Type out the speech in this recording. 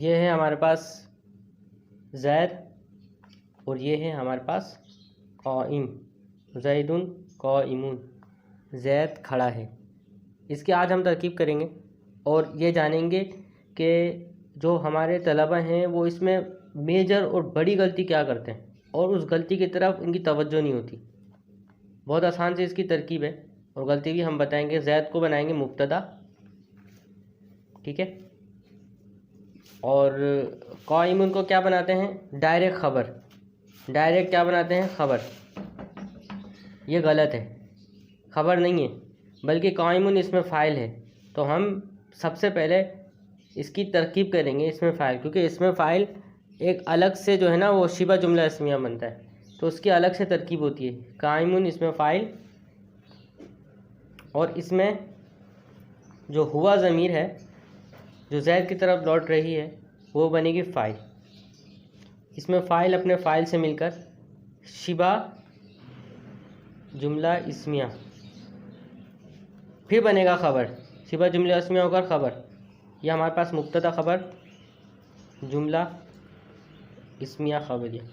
ये है हमारे पास ज़ैद और ये है हमारे पास क़ाइम, ज़ैदुन क़ाइमुन, ज़ैद खड़ा है। इसकी आज हम तरकीब करेंगे और ये जानेंगे कि जो हमारे तलबा हैं वो इसमें मेजर और बड़ी गलती क्या करते हैं और उस गलती की तरफ इनकी तवज्जो नहीं होती। बहुत आसान से इसकी तरकीब है और गलती भी हम बताएंगे। ज़ैद को बनाएंगे मुब्तदा, ठीक है, और क़ाइमुन को क्या बनाते हैं? डायरेक्ट ख़बर। डायरेक्ट क्या बनाते हैं? ख़बर। ये गलत है, ख़बर नहीं है बल्कि क़ाइमुन इसमें फ़ाइल है। तो हम सबसे पहले इसकी तरकीब करेंगे इसमें फ़ाइल, क्योंकि इसमें फ़ाइल एक अलग से जो है ना वो शिबा जुमला इस्मिया बनता है, तो उसकी अलग से तरकीब होती है। क़ाइमुन इसमें फ़ाइल और इसमें जो हुआ ज़मीर है जो ज़ैद की तरफ लौट रही है वो बनेगी फ़ाइल। इसमें फ़ाइल अपने फ़ाइल से मिलकर शिबा जुमला इस्मिया, फिर बनेगा ख़बर। शिबा जुमला इस्मिया होकर ख़बर। यह हमारे पास मुब्तदा ख़बर जुमला इस्मिया ख़बरिया।